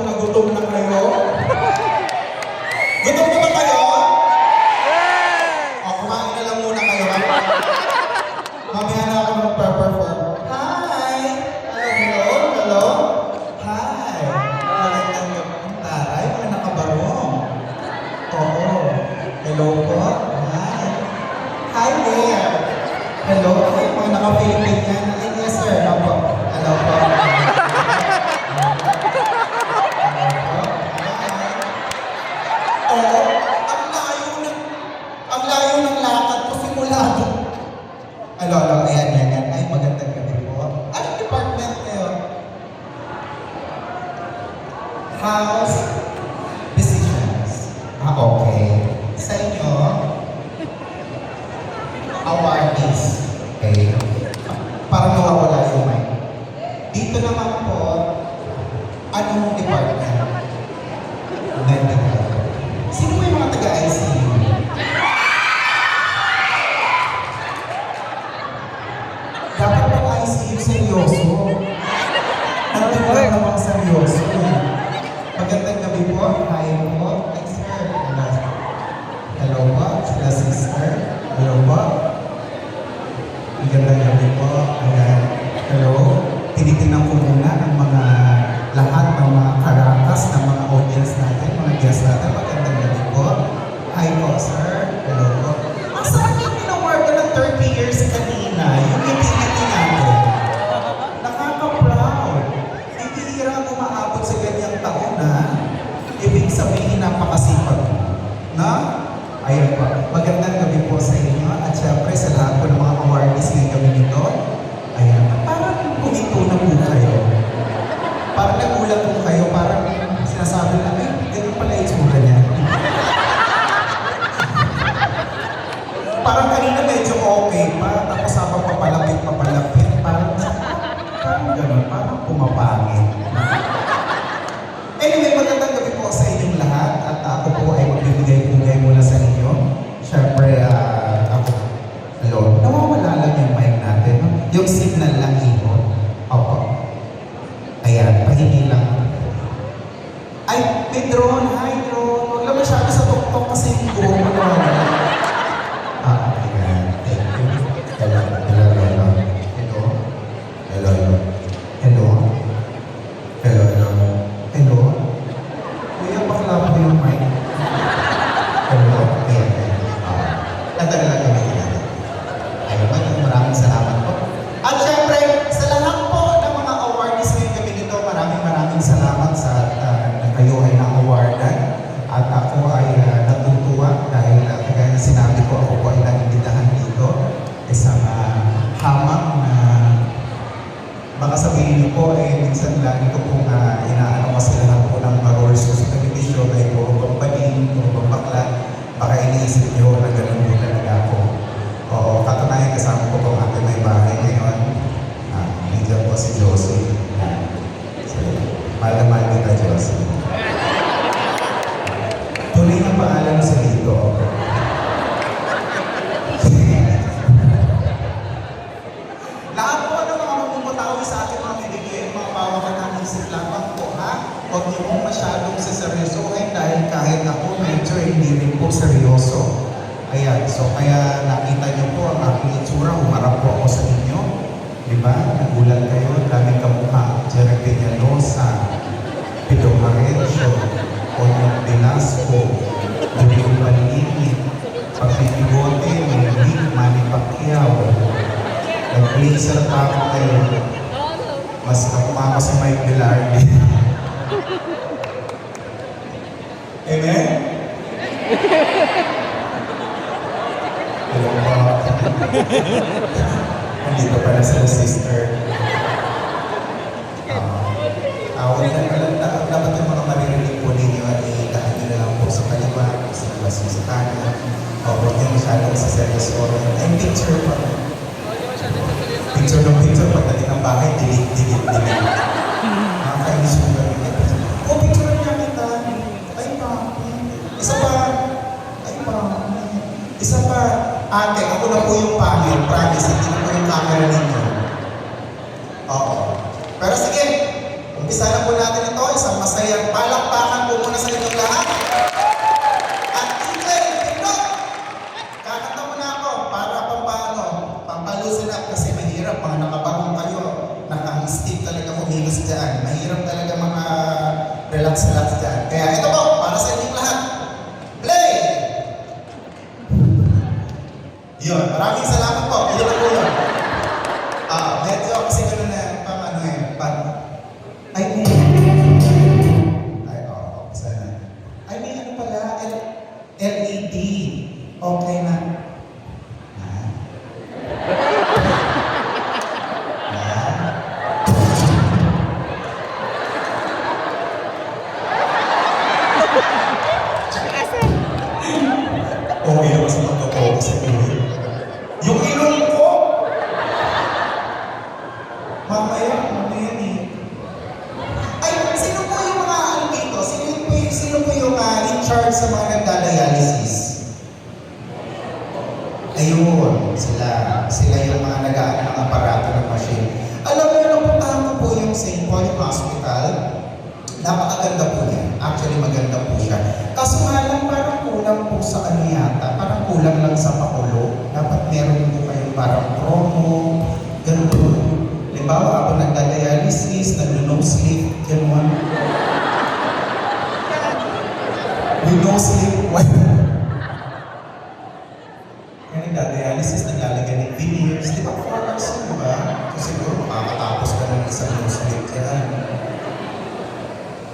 gutom na kayo? Gutom na ba kayo? O, kumain na lang muna kayo. Mamaya na ako mag-perform. Hi! Hello? Hello? Hi! Magandang gabi. Taray, mga nakabarong. Oo. Hello po? Hi! Hi there! Hello? Mga naka-Philippine yan. Yes, sir. Hello po. Hello po. Oo, ang layo ng lakad ko simulado. Hello, ayan. Ay, magandang gabi po. Anong department kayo? House decisions. Okay. Sa inyo, awardees. Okay. Parang nawawala yung mic. Dito naman po, anong department? Medical. Sino ba yung mga taga-ICU? Dapat pag ICU seryoso. Nandun lang namang seryoso. Magandang gabi po. Hi po. Hi sir. Hello po. Sila sister. Hello po. Magandang gabi po. Ayan. Hello. Tinitingnan ko muna ang mga lahat ng mga karakas ng mga audience natin, mga guests natin. Magandang gabi po. Hi po, sir. Hello po. Ang saan yung pinawarga ng 30 years kanina? Yung utility natin. Nakaka-proud. Hindi hirap umaabot sa ganyang taon na ibig sabihin napakasipag. Na? Ayun po. Magandang gabi po sa inyo. At syempre sa lahat po ng mga awardees ngayong gabi nito. Ayan. Parang kumito na po kayo. Parang nagulat po kayo, parang sinasabi na, ay, ganun pala yung tsura niya. Parang kanina medyo okay pa, tapos habang papalapit, parang ganun, parang pumapangit. Anyway, magandang gabi po sa inyong lahat, at ako po ay magbibigay-bigay muna sa inyo. Siyempre, ako, Lord, nawawala lang yung mic natin, no? Yung signal lang iho. Opo. Ayan, pahingi lang. Ay, may drone. Hi, drone. Huwag lang masyado sa tok-tok kasi yung buhok mo na. Ayan. Thank you. Hello. Kuya, bakla mo yung mic. Hello. Ayan. Natagal lang kami natin. Ayun, maraming salamat po. At syempre, sa lahat po ng mga awardees ngayong gabi nito, maraming salamat sa kayo ay na-awardan. At ako ay natutuwa dahil kagaya na sinabi ko, ako po ay nag-imbitahan dito. Isang hamak na baka sabihin niyo po, minsan lagi ko pong inaano kasi lahat po ng roles ko sa television ay puro pampaling, puro pampakla. Baka iniisip niyo na gano'n po talaga ako. Oo, katunayan kasama ko pong ating may bahay ngayon. Nandiyan po si Josie. Mahal na mahal kita, Josie. Tuloy na paalam sa dito. Lahat po ng mga mamumutawi sa ating mga bibigay, mga bawakan ng isip lamang po, ha? Huwag niyo pong masyadong siseryosohin dahil kahit ako medyo hindi rin po seryoso. Ayan, so kaya nakita niyo po ang aking itsura, humarap po ako sa inyo. Diba? Nagulat kayo, daming kamukha. Jerry Peñalosa, Pedro Marencio, Onyong Velasco, Julio Palinit, Pagpipigote, Mili, Manny Pacquiao. Nag-blazer pa ako kayo. Mas nakumama si Mike Velarde. Amen? Hello po. Nandito pala sila sister. Huwag na lang, dapat yung mga maririnig po ninyo at ihitaan nyo na lang po sa kaliwa, sa labas mo sa kanan. Huwag nyo masyadong sa seryoso. Ay, picture pa. Picture, pagdating ng bahay, delete. Nakakainis mo gawin. Picture niya kita. Ay, papi. Isa pa. Ate, ako na po yung pangil. Promise, hindi ko yung camera ninyo. Oo. Pero sige, umpisa na po natin. natin ito, isang masayang palakpakan po muna sa inyong lahat. At DJ Pinot, kakanta mo na ako para pampalusin up kasi mahirap, mga nakabagong kayo, naka-stick talaga kumilos dyan. Mahirap talaga mga relax-relax dyan. Kaya ito po, para sa inyong lahat. Play! Yun, maraming salamat po. Yun na po yun. Medyo kasi gano'n na ay, sana. Ay, may ano pala, LED. Okay na. Okay naman sa pagkakao sa iyo. Yung ilong ko! Mamaya eh. Ay, sino po yung mga ano dito? Sino po yung in charge sa mga nagda-dialysis? Ayun, sila yung mga nag-aano ng aparato ng machine. Alam mo, napuntahan ko po yung St. Paul Hospital. Napakaganda po niya. Actually, maganda po siya. Kaso nga lang, parang kulang po sa ano yata. Parang kulang lang sa pakulo. Dapat meron po kayong parang promo. Ganun po. Halimbawa, ako nagda-dialysis, nag-nose lift, gano'n. With nose lift, what? Kaya nagda-dialysis, naglalagay ng veneers. Di ba 4 hours yun, di ba? So siguro makakatapos ka ng isang nose lift yan.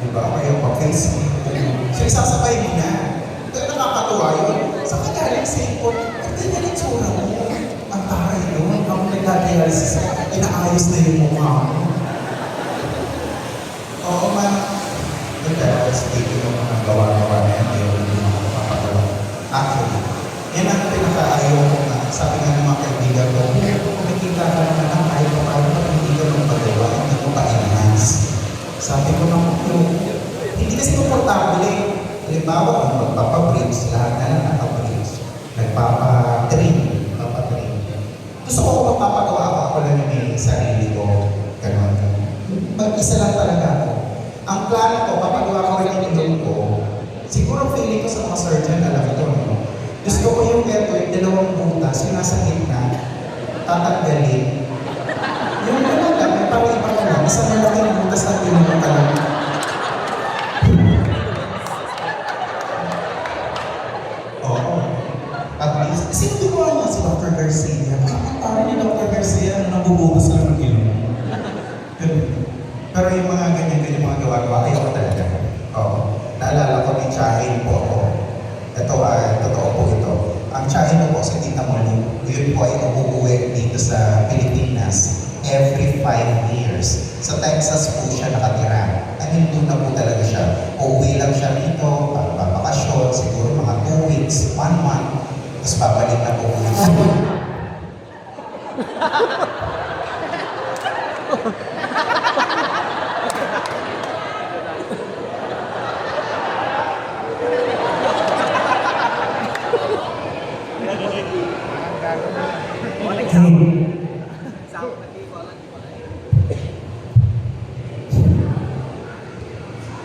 Di ba? Kaya pa-face lift. So isasabay mo na. Kaya nakakatuwa yun. Sa kagaling sipon, hindi na rin tsura mo. Ang taray doon, ako nagda-dialysis, inaayos na yung mukha mo. Oo, man. Dahil speaking ng mga gawa-gawa na yan, hindi mo makapagawa. Actually, yan ang pinaka-ayaw ko nga. Sabi nga ng mga kaibigan ko, kung kumikita ka naman ng ayaw pa paano ka hindi ka ng pagawa, hindi mo pa-enhance. Sabi ko naman, hindi kasi komportable. Halimbawa, magpapa-bridge, lahat na lang naka-bridge. Nagpapa-trim. Gusto ko magpapagawa ako lang yung sarili ko. Ganon. Mag-isa lang talaga ako. Ang plano ko, papagawa ko rin yung ilong ko. Siguro feeling ko sa mga surgeon, alam ito, no? Gusto ko yung method, dalawang butas, yung nasa gitna, tatanggalin. Yung ano lang, may pag-iba ka lang, isang malaking butas na tinulong ka lang. Oo. At least, sino gumawa niya si Dr. Garcia? Parang ni Dr. Garcia, nabubutas lang ng ilong. Pero yung mga ganyan-ganyan mga gawa-gawa, ayaw ko talaga. Oo. Naalala ko, may tsahin po ako. Ito ay, totoo po ito. Ang tsahin ko po sa Tita Molly, yun po ay umuuwi dito sa Pilipinas every 5 years. Sa Texas po siya nakatira. I mean, doon na po talaga siya. Uuwi lang siya rito, papakasyon, siguro mga 2 weeks, 1 month, tapos babalik na po ulit.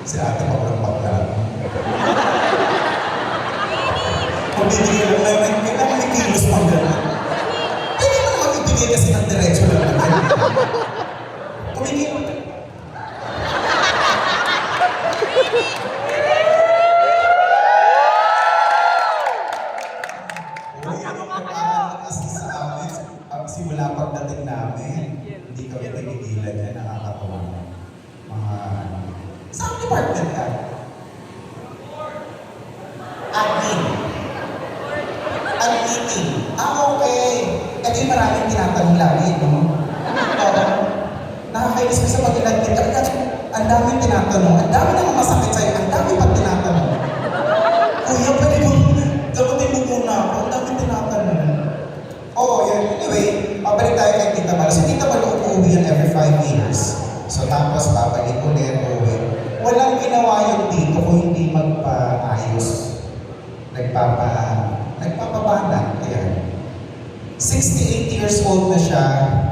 Si ate maglambak na lang. Kung bibigyan lang namin, kailangan may kilos pang gano'n. Pwede mo naman ibigay kasi ng diretso lang naman. Tumigil. Uy, ano ka na kasi sa amin, simula pagdating namin, hindi kami nagigilan yan, nakakatawa. Saan department ka? Admin. Admin. Okay. Ito yung maraming tinatanong lagi, no? Nakakainis ko sa pag-inadmit. Ang daming tinatanong. Ang dami naman masakit sa'yo. Ang dami pang tinatanong. Kuya, pwede mo gabutin mo muna ako. Ang daming tinatanong. Oo, yun. Anyway, pabalik tayo kay Tita Malo. Si Tita Malo uuwi yan every 5 years. So tapos babalik ulit, uuwi. Walang ginawa yun dito kung hindi magpa-ayos. Nagpapabanat. Ayan. 68 years old na siya,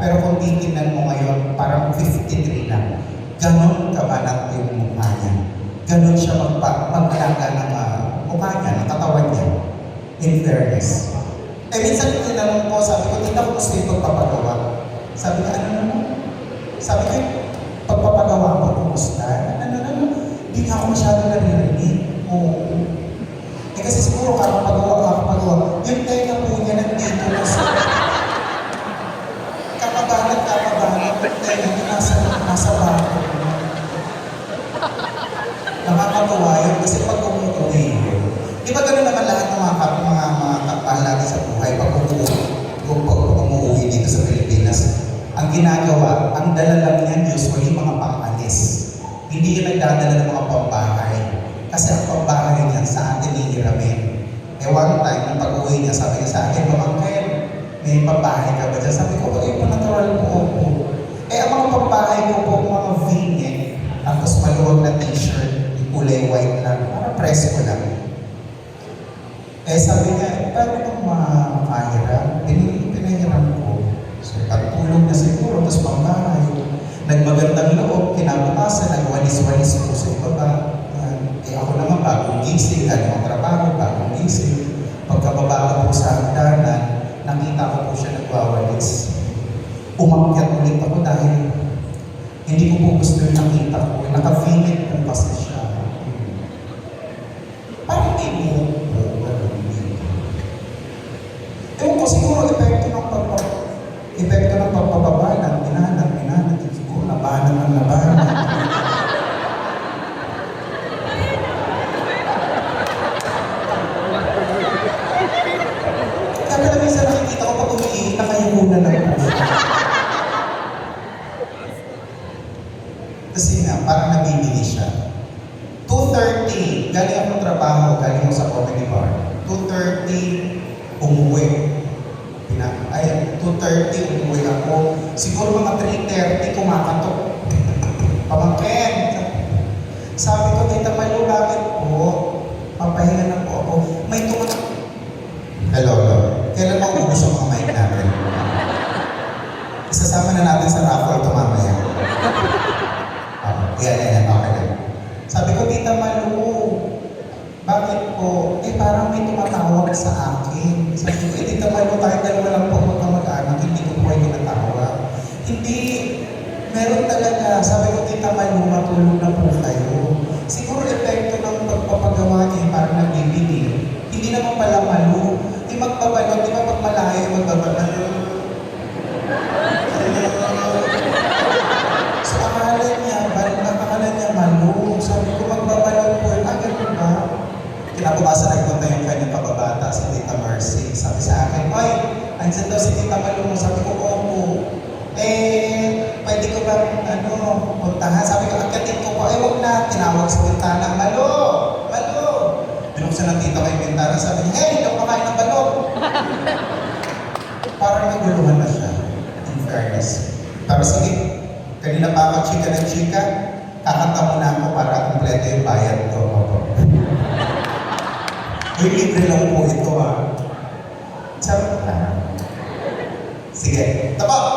pero kung titignan mo ngayon, parang 53 lang. ganon kabanat yung mukha niya. Ganon siya mag-alaga ng mukha niya, ng katawan niya. In fairness. Minsan tinanong ko, sabi ko, tita ko gusto yung pagpapagawa. Sabi niya, ano naman? Sabi ko, pagpapagawa ko, kumusta? Ano? Hindi nga ako masyado naririnig. Oo. Kasi siguro kakapagawa. Yung tenga po niya nandito na sa... Kakabalat, yung tenga niya nasa bago. Nakakatawa yun kasi pag umuwi yun. Di ba gano'n naman lahat ng mga kapal natin sa buhay pag umuwi dito sa Pilipinas? Ang ginagawa, ang dala lang niyan usually mga pang-alis. Hindi yung nagdadala ng mga pambahay. Kasi ang pambahay niyan sa atin hihiramin. One time, nang pag-uwi niya, sabi niya sa akin, Mamangkin, may pambahay ka ba dyan? Sabi ko, pa natural po ako. Ang mga pambahay ko po, mga v-neck, tapos maluwag na t-shirt, yung kulay white lang, para presko lang. Sabi niya, paano itong makahiram? Pinahiram ko. So, pagtulog na siguro, tapos pambahay. Nagmagandang loob, kinabukasan, nagwalis-walis ko sa ibaba. Ako naman, bagong gising, galing ang trabaho, bagong gising. Pagkababa ko sa hagdanan, nakita ko po siya nagwawalis. Umakyat ulit ako dahil hindi ko po gusto yung nakita ko. Naka-feeling po kasi siya. Parang may buhok po. Ewan ko, siguro epekto ng pagpapabanat, minanat, siguro labanan. Kaya pala minsan nakikita ko pag umiihi, nakayunan lang po siya. Kasi nga, parang nabibili siya. 2:30, galing ako ng trabaho, galing ako sa comedy bar. 2:30, umuwi. 2:30, umuwi ako. Siguro mga 3:30, kumakatok. Pamangkin. Sabi ko, Tita Malu, bakit po? Papahinga na po ako. May tumatak. Hello. Kailan mo ubus ang mga mic natin? Isasama na natin sa raffle ito mamaya. Yan, okay na. Sabi ko, Tita Malu, bakit po? Parang may tumatawag sa akin. Sabi ko, Tita Malu, kahit dalawa lang po magkamag-anak, hindi ko po kayo tinatawag. Hindi, meron talaga. Sabi ko, Tita Malu, matulog na po kayo. Siguro epekto ng pagpapagawa niya, parang nagbibigil. Hindi naman pala Malu. Di magbabalot, di ba pag malayo, magbabalot. So, akala niya Malu. Sabi ko, magbabalot po. Ganun ba? Kinabukasan nagpunta yung kanyang kababata, si Tita Mercy. Sabi sa akin, Oy, andyan daw si Tita Malu. Sabi ko, opo. Pwede ko ba, puntahan? Sabi ko, agkatin ko po. Huwag na. Tinawag sa bintana, Malu! Binuksan ng tita ko yung bintana, sabi niya, hey, daw pakain ng balog! Parang naguluhan na siya, in fairness. Pero sige, kanina pa ako chika, kakanta mo na ako para kumpleto yung bayad ko. Yung libre lang po ito, Sabi ko, sige, tapos!